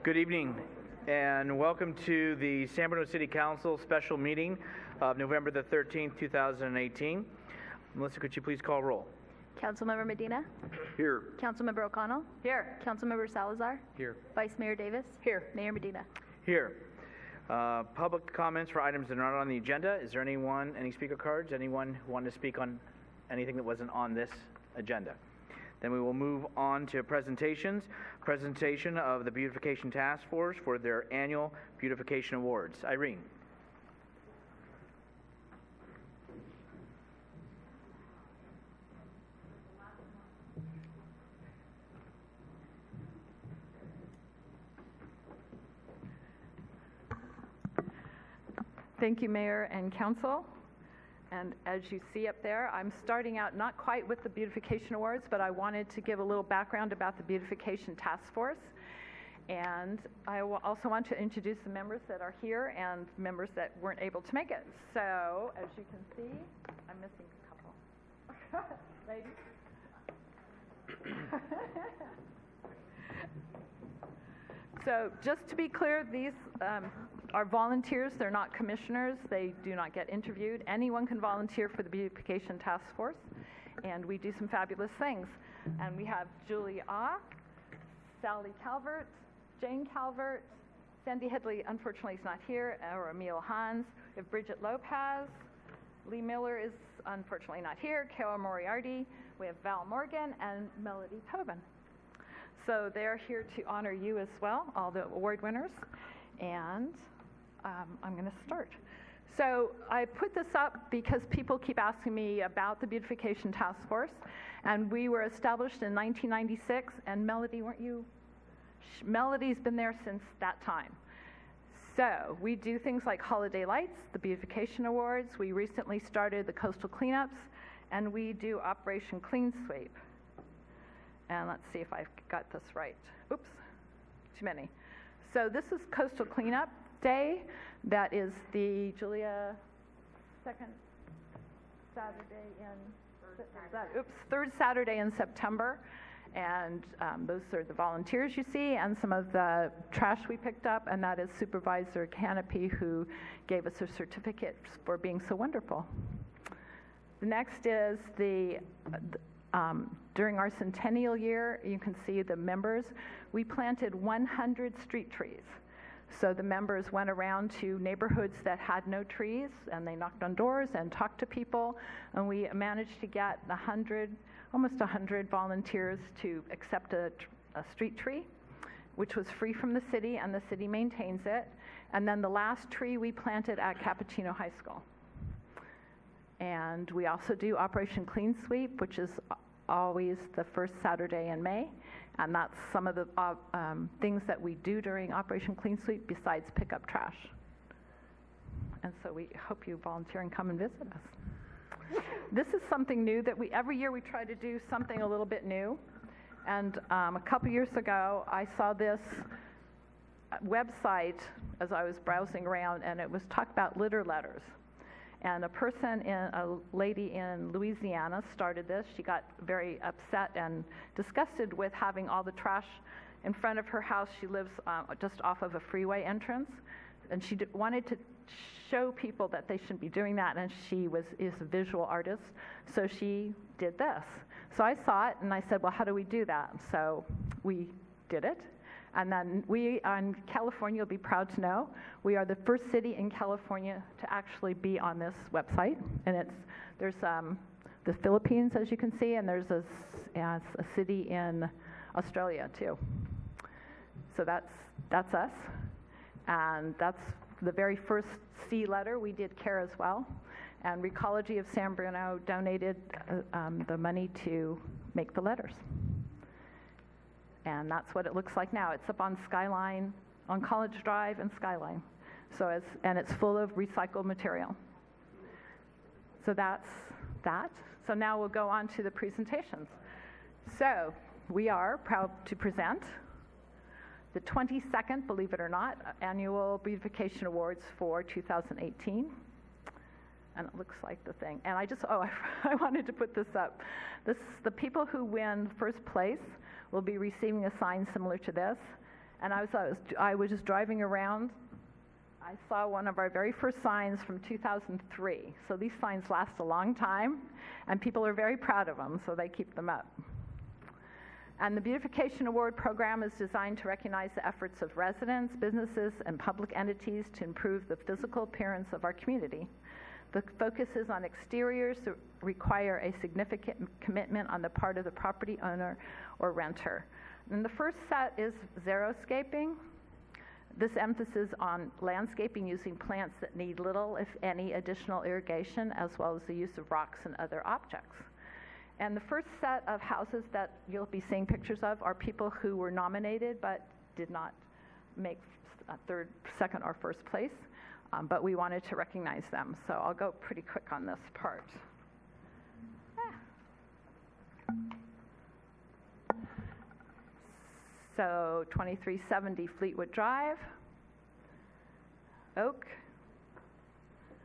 Good evening, and welcome to the San Bruno City Council special meeting of November the 13th, 2018. Melissa, could you please call roll? Councilmember Medina? Here. Councilmember O'Connell? Here. Councilmember Salazar? Here. Vice Mayor Davis? Here. Mayor Medina? Here. Public comments for items that are not on the agenda. Is there any speaker cards? Anyone who wanted to speak on anything that wasn't on this agenda? Then we will move on to presentations. Presentation of the Beautification Task Force for their annual Beautification Awards. Irene. Thank you, Mayor and Council. And as you see up there, I'm starting out not quite with the Beautification Awards, but I wanted to give a little background about the Beautification Task Force. And I also want to introduce the members that are here and members that weren't able to make it. So, as you can see, I'm missing a couple. Ladies. So just to be clear, these are volunteers. They're not commissioners. They do not get interviewed. Anyone can volunteer for the Beautification Task Force, and we do some fabulous things. And we have Julie Ah, Sally Calvert, Jane Calvert, Sandy Headley, unfortunately, is not here, or Emil Hans. We have Bridget Lopez. Lee Miller is unfortunately not here. Carol Moriarty. We have Val Morgan and Melody Tobin. So they're here to honor you as well, all the award winners. And I'm going to start. So I put this up because people keep asking me about the Beautification Task Force. And we were established in 1996. And Melody, weren't you? Melody's been there since that time. So we do things like Holiday Lights, the Beautification Awards. We recently started the Coastal Cleanups. And we do Operation Clean Sweep. And let's see if I've got this right. Oops, too many. So this is Coastal Cleanup Day. That is the, Julia, third Saturday in September. And those are the volunteers you see and some of the trash we picked up. And that is Supervisor Canopy, who gave us a certificate for being so wonderful. The next is during our centennial year, you can see the members, we planted 100 street trees. So the members went around to neighborhoods that had no trees, and they knocked on doors and talked to people, and we managed to get almost 100 volunteers to accept a street tree, which was free from the city, and the city maintains it. And then the last tree we planted at Cappuccino High School. And we also do Operation Clean Sweep, which is always the first Saturday in May. And that's some of the things that we do during Operation Clean Sweep besides pick up trash. And so we hope you volunteer and come and visit us. This is something new that every year we try to do something a little bit new. And a couple years ago, I saw this website as I was browsing around, and it was talk about litter letters. And a lady in Louisiana started this. She got very upset and disgusted with having all the trash in front of her house. She lives just off of a freeway entrance. And she wanted to show people that they shouldn't be doing that. And she is a visual artist. So she did this. So I saw it and I said, well, how do we do that? So we did it. And then we, in California, you'll be proud to know, we are the first city in California to actually be on this website. And there's the Philippines, as you can see, and there's a city in Australia, too. So that's us. And that's the very first C letter. We did CARE as well. And Recology of San Bruno donated the money to make the letters. And that's what it looks like now. It's up on Skyline, on College Drive and Skyline. So it's full of recycled material. So that's that. So now we'll go on to the presentations. So we are proud to present the 22nd, believe it or not, annual Beautification Awards for 2018. And it looks like the thing. And I wanted to put this up. The people who win first place will be receiving a sign similar to this. And I was just driving around. I saw one of our very first signs from 2003. So these signs last a long time, and people are very proud of them, so they keep them up. And the Beautification Award program is designed to recognize the efforts of residents, businesses, and public entities to improve the physical appearance of our community. The focus is on exteriors that require a significant commitment on the part of the property owner or renter. And the first set is xeriscaping. This emphasis on landscaping using plants that need little, if any, additional irrigation, as well as the use of rocks and other objects. And the first set of houses that you'll be seeing pictures of are people who were nominated but did not make third, second, or first place. But we wanted to recognize them. So I'll go pretty quick on this part. So 2370 Fleetwood Drive, oak,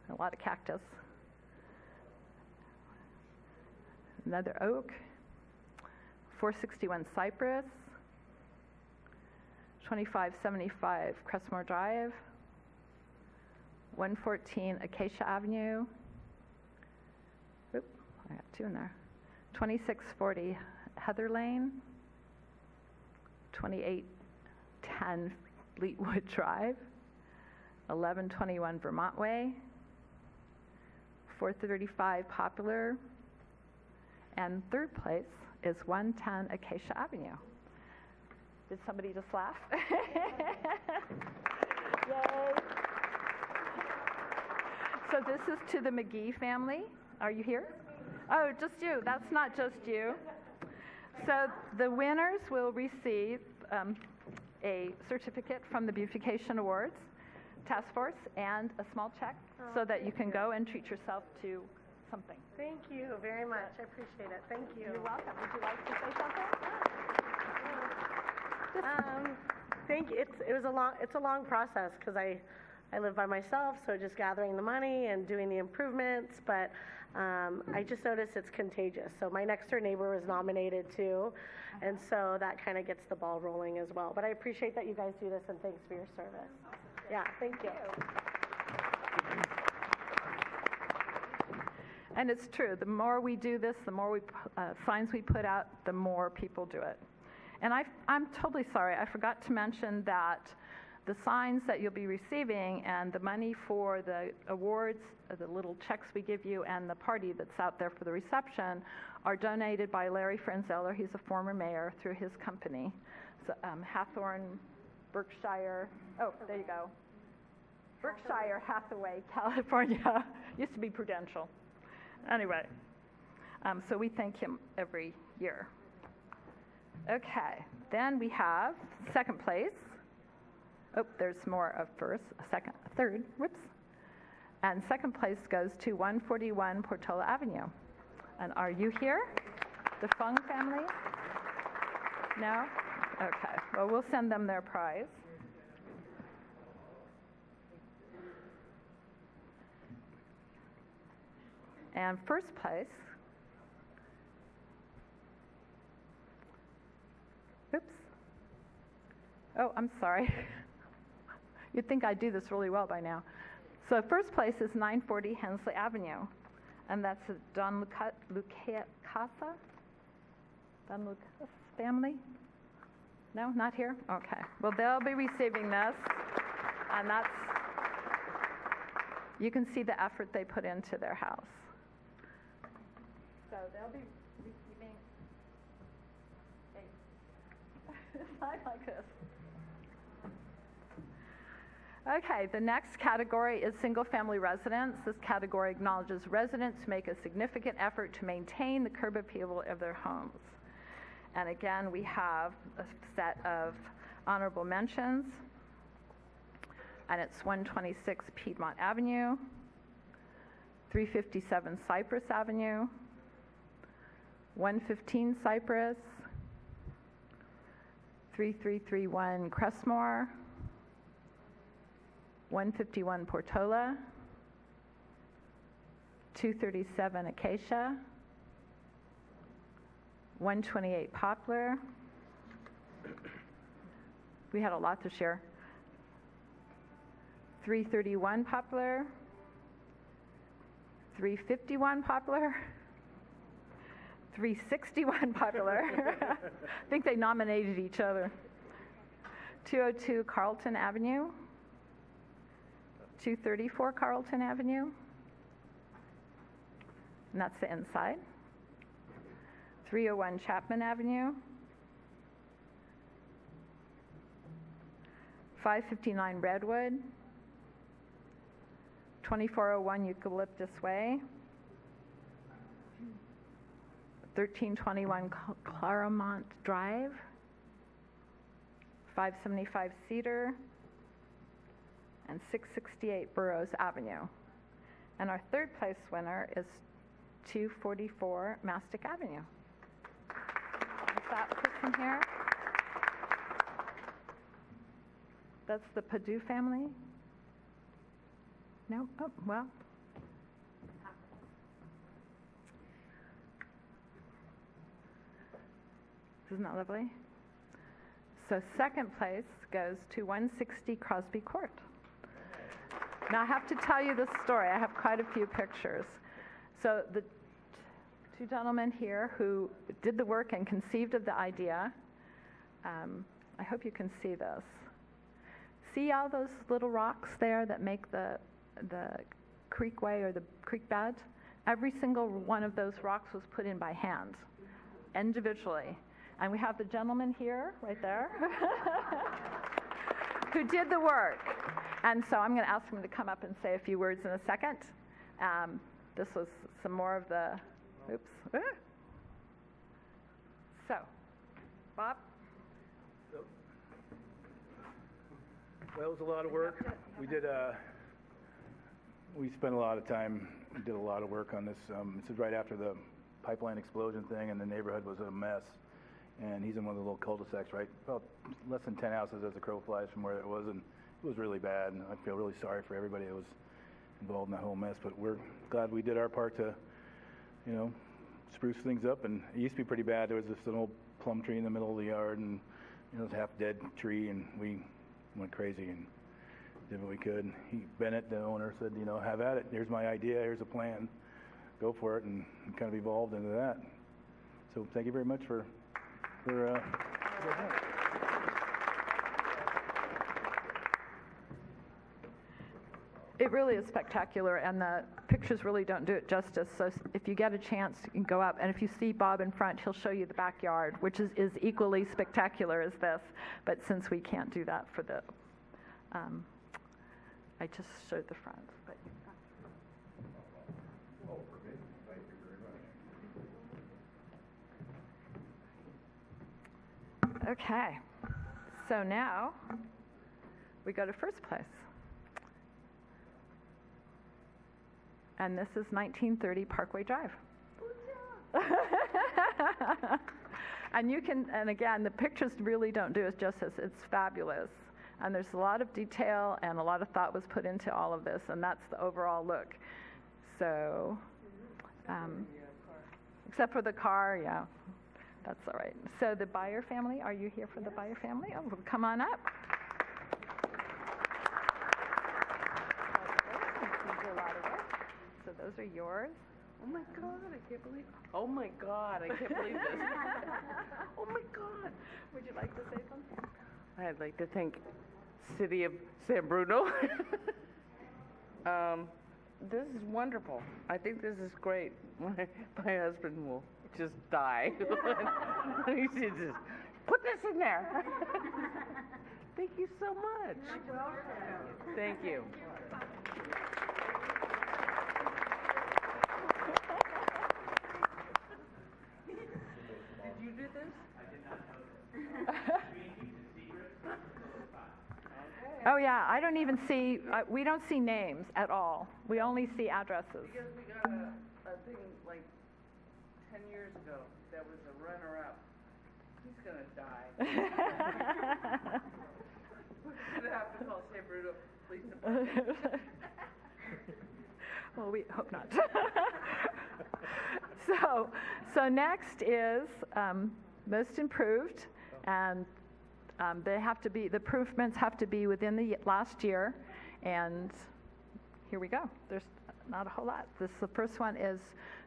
a lot of cactus. Another oak, 461 Cypress, 2575 Crestmore Drive, 114 Acacia Avenue. Oop, I got two in there. 2640 Heather Lane, 2810 Fleetwood Drive, 1121 Vermont Way, 435 Poplar, and third place is 110 Acacia Avenue. Did somebody just laugh? Yay. So this is to the McGee family. Are you here? Oh, just you. That's not just you. So the winners will receive a certificate from the Beautification Awards Task Force and a small check so that you can go and treat yourself to something. Thank you very much. I appreciate it. Thank you. You're welcome. Would you like to say something? Thank you. It's a long process because I live by myself, so just gathering the money and doing the improvements, but I just noticed it's contagious. So my next door neighbor was nominated too, and so that kind of gets the ball rolling as well. But I appreciate that you guys do this, and thanks for your service. Yeah, thank you. And it's true. The more we do this, the more signs we put out, the more people do it. And I'm totally sorry. I forgot to mention that the signs that you'll be receiving and the money for the awards, the little checks we give you, and the party that's out there for the reception are donated by Larry Franzeller. He's a former mayor through his company. So, Hathorne, Berkshire. Oh, there you go. Berkshire Hathaway, California. Used to be Prudential. Anyway, so we thank him every year. Okay, then we have second place. Oh, there's more of first, second, third, whoops. And second place goes to 141 Portola Avenue. And are you here? The Fung family? No? Okay, well, we'll send them their prize. And first place, oops. Oh, I'm sorry. You'd think I'd do this really well by now. So first place is 940 Hensley Avenue, and that's a Don Lucasa family? No, not here? Okay. Well, they'll be receiving this, and that's, you can see the effort they put into their house. So they'll be receiving a sign like this. Okay, the next category is single-family residence. This category acknowledges residents who make a significant effort to maintain the curb appeal of their homes. And again, we have a set of honorable mentions, and it's 126 Piedmont Avenue, 357 Cypress Avenue, 115 Cypress, 3331 Crestmore, 151 Portola, 237 Acacia, 128 Poplar, We had a lot this year. 331 Poplar, 351 Poplar, 361 Poplar. I think they nominated each other. 202 Carlton Avenue, 234 Carlton Avenue, and that's the inside. 301 Chapman Avenue, 559 Redwood, 2401 Eucalyptus Way, 1321 Claremont Drive, 575 Cedar, and 668 Burroughs Avenue. And our third place winner is 244 Mastic Avenue. Is that person here? That's the Padu family? No? Oh, well. Isn't that lovely? So second place goes to 160 Crosby Court. Now I have to tell you this story. I have quite a few pictures. So the two gentlemen here who did the work and conceived of the idea, I hope you can see this. See all those little rocks there that make the creekway or the creek bed? Every single one of those rocks was put in by hand, individually. And we have the gentleman here, right there, who did the work. And so I'm going to ask him to come up and say a few words in a second. This was some more of the, oops. So, Bob? Well, it was a lot of work. We spent a lot of time, did a lot of work on this. This is right after the pipeline explosion thing, and the neighborhood was a mess. And he's in one of the little cul-de-sacs, right? About less than 10 houses as the crow flies from where it was, and it was really bad. And I feel really sorry for everybody that was involved in that whole mess. But we're glad we did our part to, spruce things up. And it used to be pretty bad. There was an old plum tree in the middle of the yard, and it was a half-dead tree, and we went crazy and did what we could. Bennett, the owner, said, have at it. Here's my idea. Here's a plan. Go for it, and kind of evolved into that. So thank you very much for It really is spectacular, and the pictures really don't do it justice. So if you get a chance, you can go up, and if you see Bob in front, he'll show you the backyard, which is equally spectacular as this. But since we can't do that for the, I just showed the front. But okay, so now we go to first place. And this is 1930 Parkway Drive. And again, the pictures really don't do it justice. It's fabulous. And there's a lot of detail and a lot of thought was put into all of this, and that's the overall look. So, except for the car, yeah. That's all right. So the Buyer family, are you here for the Buyer family? Oh, well, come on up. A lot of work. So those are yours. Oh my God, I can't believe. Oh my God, I can't believe this. Oh my God. Would you like to say something? I'd like to thank City of San Bruno. This is wonderful. I think this is great. My husband will just die. He should just put this in there. Thank you so much. Thank you. Did you do this? Oh yeah, I don't even see, we don't see names at all. We only see addresses. Because we got a thing like 10 years ago that was a runner-up. He's gonna die. We're gonna have to call San Bruno Police Department. Well, we hope not. So next is most improved, and They have to be, the improvements have to be within the last year, and here we go. There's not a whole lot. The first one is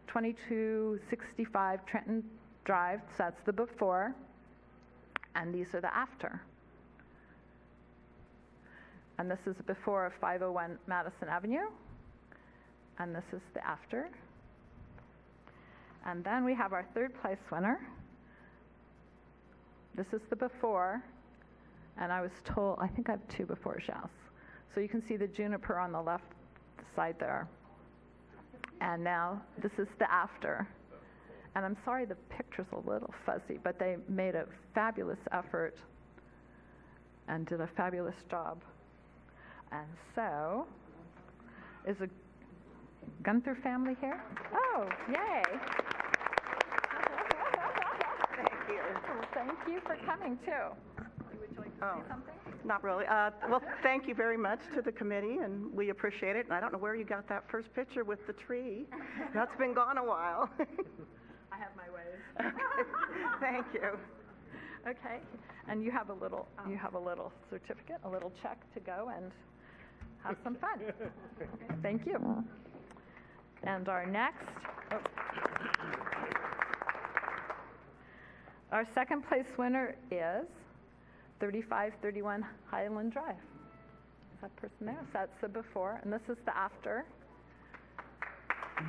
2265 Trenton Drive, so that's the before, and these are the after. And this is before of 501 Madison Avenue, and this is the after. And then we have our third place winner. This is the before, and I was told, I think I have two befores, yes. So you can see the juniper on the left side there. And now this is the after. And I'm sorry the picture's a little fuzzy, but they made a fabulous effort and did a fabulous job. And so, is a Gunther family here? Oh, yay. Thank you. Well, thank you for coming too. Would you like to say something? Not really. Well, thank you very much to the committee, and we appreciate it. And I don't know where you got that first picture with the tree. That's been gone a while. I have my ways. Thank you. Okay, and you have a little certificate, a little check to go and have some fun. Thank you. And our next, our second place winner is 3531 Highland Drive. Is that person there? So that's the before, and this is the after.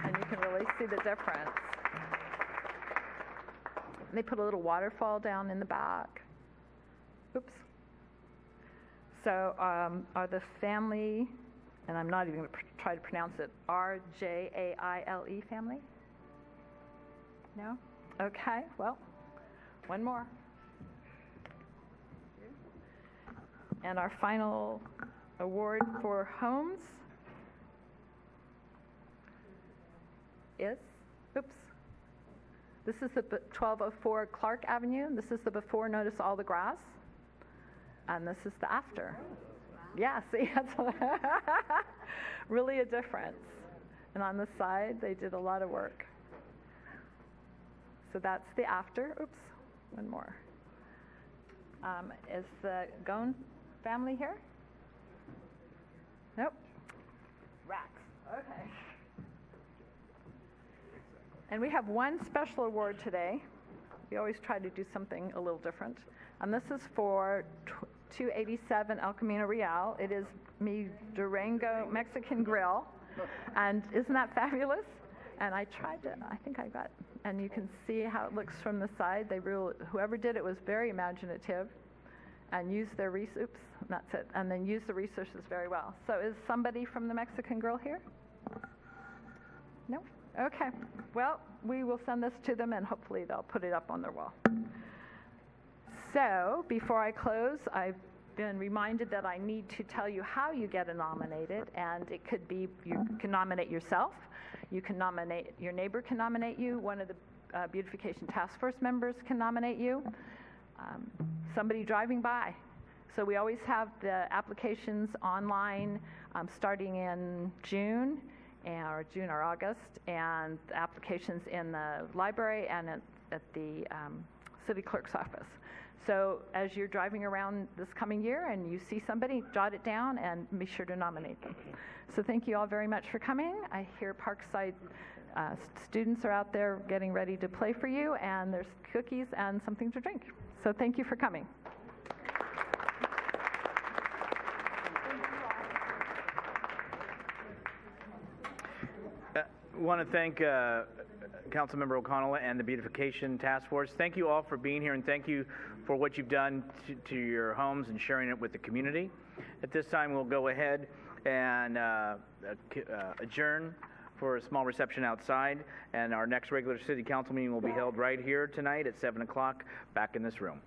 And you can really see the difference. And they put a little waterfall down in the back. Oops. So are the family, and I'm not even going to try to pronounce it, R-J-A-I-L-E family? No? Okay, well, one more. And our final award for homes is, oops. This is the 1204 Clark Avenue. This is the before, notice all the grass. And this is the after. Yeah, see, that's really a difference. And on the side, they did a lot of work. So that's the after. Oops, one more. Is the Gone family here? Nope. Rats. Okay. And we have one special award today. We always try to do something a little different. And this is for 287 El Camino Real. It is Mi Durango Mexican Grill. And isn't that fabulous? And I tried to, I think I got, and you can see how it looks from the side. They really, whoever did it was very imaginative and used their oops, that's it. And then used the resources very well. So is somebody from the Mexican Grill here? No? Okay, well, we will send this to them and hopefully they'll put it up on their wall. So, before I close, I've been reminded that I need to tell you how you get nominated, and it could be you can nominate yourself, you can nominate, your neighbor can nominate you, one of the Beautification Task Force members can nominate you, somebody driving by. So we always have the applications online starting in June or August, and the applications in the library and at the city clerk's office. So as you're driving around this coming year and you see somebody, jot it down and be sure to nominate them. So thank you all very much for coming. I hear Parkside students are out there getting ready to play for you, and there's cookies and something to drink. So thank you for coming. I want to thank Councilmember O'Connell and the Beautification Task Force. Thank you all for being here, and thank you for what you've done to your homes and sharing it with the community. At this time, we'll go ahead and adjourn for a small reception outside, and our next regular city council meeting will be held right here tonight at 7 o'clock back in this room.